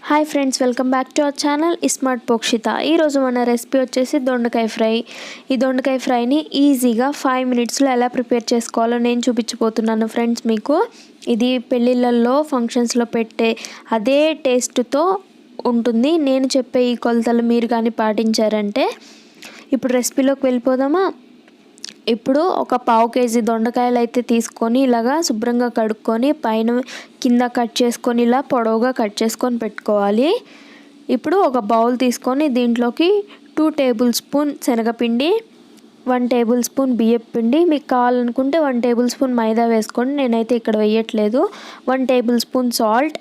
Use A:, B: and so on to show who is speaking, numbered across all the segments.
A: Hi friends, welcome back to our channel smart Pokshita. ఈరోజు మన recipe వచ్చేసి దొండకాయ ఫ్రై. ఈ దొండకాయ ఫ్రైని ఈజీగా 5 మినిట్స్లో ఎలా ప్రిపేర్ చేసుకోవాలో నేను చూపించబోతున్నాను ఫ్రెండ్స్. మీకు ఇది పెళ్ళిళ్ళల్లో ఫంక్షన్స్లో పెట్టే అదే టేస్ట్తో ఉంటుంది. నేను చెప్పే ఈ కొలతలు మీరు కానీ పాటించారంటే. ఇప్పుడు రెసిపీలోకి వెళ్ళిపోదామా? ఇప్పుడు ఒక 1/2 కేజీ దొండకాయలు అయితే తీసుకొని ఇలాగా శుభ్రంగా కడుక్కొని పైన కింద కట్ చేసుకొని ఇలా పొడవుగా కట్ చేసుకొని పెట్టుకోవాలి. ఇప్పుడు ఒక బౌల్ తీసుకొని దీంట్లోకి 2 టేబుల్ స్పూన్ శనగపిండి, 1 టేబుల్ స్పూన్ బియ్యం పిండి, మీకు కావాలనుకుంటే 1 టేబుల్ స్పూన్ మైదా వేసుకోండి. నేనైతే ఇక్కడ వేయట్లేదు. 1 table spoon salt,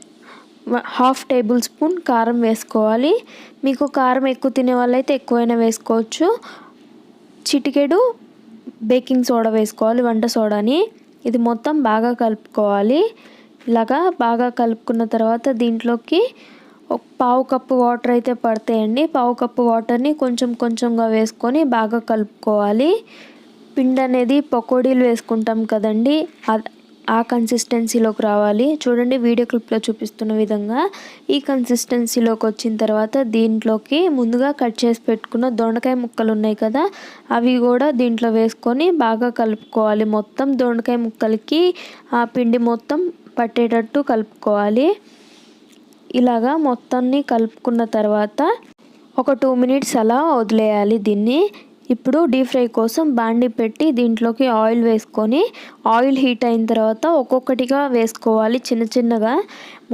A: 1/2 table spoon కారం వేసుకోవాలి. మీకు కారం ఎక్కువ తినే వాళ్ళైతే ఎక్కువైనా వేసుకోవచ్చు. చిటికెడు బేకింగ్ సోడా వేసుకోవాలి, వంట సోడాని. ఇది మొత్తం బాగా కలుపుకోవాలి. ఇలాగా బాగా కలుపుకున్న తర్వాత దీంట్లోకి ఒక 1/2 కప్పు వాటర్ అయితే పడతాయండి. 1/2 కప్పు వాటర్ని కొంచెంగా వేసుకొని బాగా కలుపుకోవాలి. పిండి అనేది పకోడీలు వేసుకుంటాం కదండి, ఆ కన్సిస్టెన్సీలోకి రావాలి. చూడండి, వీడియో క్లిప్లో చూపిస్తున్న విధంగా ఈ కన్సిస్టెన్సీలోకి వచ్చిన తర్వాత దీంట్లోకి ముందుగా కట్ చేసి పెట్టుకున్న దొండకాయ ముక్కలు ఉన్నాయి కదా, అవి కూడా దీంట్లో వేసుకొని బాగా కలుపుకోవాలి. మొత్తం దొండకాయ ముక్కలకి ఆ పిండి మొత్తం పట్టేటట్టు కలుపుకోవాలి. ఇలాగా మొత్తాన్ని కలుపుకున్న తర్వాత ఒక 2 మినిట్స్ అలా వదిలేయాలి దీన్ని. ఇప్పుడు డీప్ ఫ్రై కోసం బాండి పెట్టి దీంట్లోకి ఆయిల్ వేసుకొని, ఆయిల్ హీట్ అయిన తర్వాత ఒక్కొక్కటిగా వేసుకోవాలి చిన్నగా.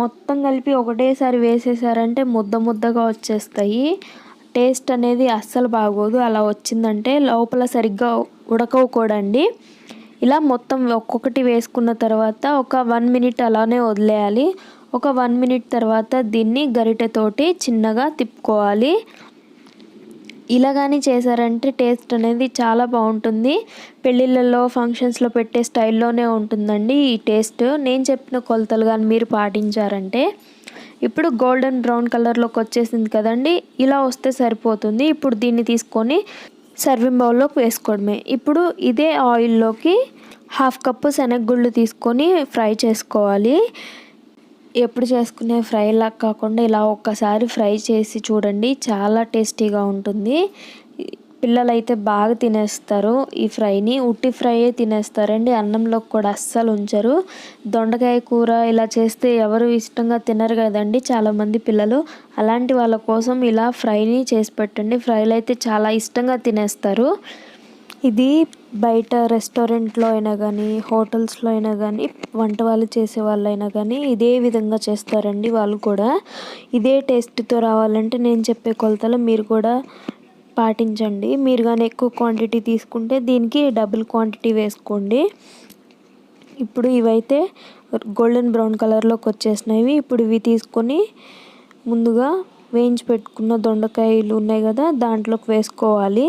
A: మొత్తం కలిపి ఒకటేసారి వేసేసారంటే ముద్దగా వచ్చేస్తాయి. టేస్ట్ అనేది అస్సలు బాగోదు. అలా వచ్చిందంటే లోపల సరిగ్గా ఉడకవు కూడా అండి. ఇలా మొత్తం ఒక్కొక్కటి వేసుకున్న తర్వాత ఒక 1 మినిట్ అలానే వదిలేయాలి. ఒక 1 మినిట్ తర్వాత దీన్ని గరిటెతోటి చిన్నగా తిప్పుకోవాలి. ఇలా కానీ చేశారంటే టేస్ట్ అనేది చాలా బాగుంటుంది. పెళ్ళిళ్ళల్లో ఫంక్షన్స్లో పెట్టే స్టైల్లోనే ఉంటుందండి ఈ టేస్ట్. నేను చెప్పిన కొలతలు కానీ మీరు పాటించారంటే. ఇప్పుడు గోల్డెన్ బ్రౌన్ కలర్లోకి వచ్చేసింది కదండి, ఇలా వస్తే సరిపోతుంది. ఇప్పుడు దీన్ని తీసుకొని సర్వింగ్ బౌల్లోకి వేసుకోవడమే. ఇప్పుడు ఇదే ఆయిల్లోకి 1/2 కప్పు శనగగుళ్ళు తీసుకొని ఫ్రై చేసుకోవాలి. ఎప్పుడు చేసుకునే ఫ్రైలా కాకుండా ఇలా ఒక్కసారి ఫ్రై చేసి చూడండి, చాలా టేస్టీగా ఉంటుంది. పిల్లలైతే బాగా తినేస్తారు ఈ ఫ్రైని. ఉట్టి ఫ్రైయే తినేస్తారండి, అన్నంలోకి కూడా అస్సలు ఉంచరు. దొండకాయ కూర ఇలా చేస్తే ఎవరు ఇష్టంగా తినరు కదండి చాలామంది పిల్లలు. అలాంటి వాళ్ళ కోసం ఇలా ఫ్రైని చేసి పెట్టండి. ఫ్రైలు అయితే చాలా ఇష్టంగా తినేస్తారు. ఇది బయట రెస్టారెంట్లో అయినా కానీ, హోటల్స్లో అయినా కానీ, వంట వాళ్ళు చేసే వాళ్ళైనా కానీ ఇదే విధంగా చేస్తారండి వాళ్ళు కూడా. ఇదే టేస్ట్తో రావాలంటే నేను చెప్పే కొలతలు మీరు కూడా పాటించండి. మీరు కానీ ఎక్కువ క్వాంటిటీ తీసుకుంటే దీనికి డబుల్ క్వాంటిటీ వేసుకోండి. ఇప్పుడు ఇవైతే గోల్డెన్ బ్రౌన్ కలర్లోకి వచ్చేసినవి. ఇప్పుడు ఇవి తీసుకొని ముందుగా వేయించి పెట్టుకున్న దొండకాయలు ఉన్నాయి కదా, దాంట్లోకి వేసుకోవాలి.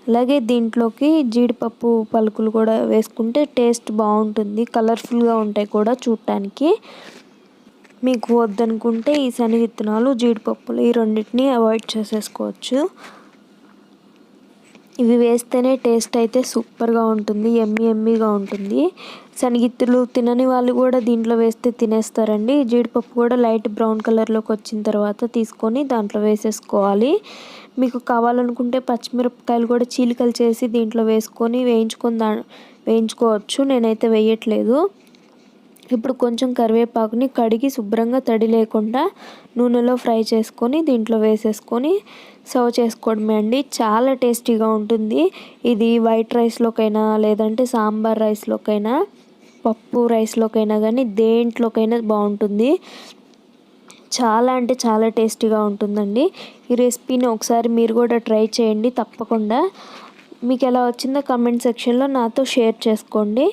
A: అలాగే దీంట్లోకి జీడిపప్పు పలుకులు కూడా వేసుకుంటే టేస్ట్ బాగుంటుంది, కలర్ఫుల్గా ఉంటాయి కూడా చూడటానికి. మీకు వద్దనుకుంటే ఈ శనగిత్తనాలు, జీడిపప్పులు ఈ రెండింటిని అవాయిడ్ చేసేసుకోవచ్చు. ఇవి వేస్తేనే టేస్ట్ అయితే సూపర్గా ఉంటుంది, ఎమ్మీగా ఉంటుంది. శనగిత్తులు తినని వాళ్ళు కూడా దీంట్లో వేస్తే తినేస్తారండి. జీడిపప్పు కూడా లైట్ బ్రౌన్ కలర్లోకి వచ్చిన తర్వాత తీసుకొని దాంట్లో వేసేసుకోవాలి. మీకు కావాలనుకుంటే పచ్చిమిరపకాయలు కూడా చీలికలు చేసి దీంట్లో వేసుకొని వేయించుకోవచ్చు. నేనైతే వేయట్లేదు. ఇప్పుడు కొంచెం కరివేపాకుని కడిగి శుభ్రంగా తడి లేకుండా నూనెలో ఫ్రై చేసుకొని దీంట్లో వేసేసుకొని సర్వ్ చేసుకోవడమే అండి. చాలా టేస్టీగా ఉంటుంది. ఇది వైట్ రైస్లోకైనా, లేదంటే సాంబార్ రైస్లోకైనా, పప్పు రైస్లోకైనా కానీ దేంట్లోకైనా బాగుంటుంది. చాలా అంటే చాలా టేస్టీగా ఉంటుందండి. ఈ రెసిపీని ఒకసారి మీరు కూడా ట్రై చేయండి తప్పకుండా. మీకు ఎలా వచ్చిందో కామెంట్ సెక్షన్లో నాతో షేర్ చేసుకోండి.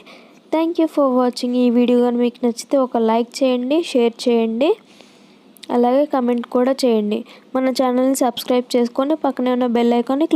A: Thank you for watching. ఈ వీడియో కానీ మీకు నచ్చితే ఒక లైక్ చేయండి, షేర్ చేయండి, అలాగే కమెంట్ కూడా చేయండి. మన ఛానల్ని సబ్స్క్రైబ్ చేసుకొని పక్కనే ఉన్న బెల్ ఐకాన్ని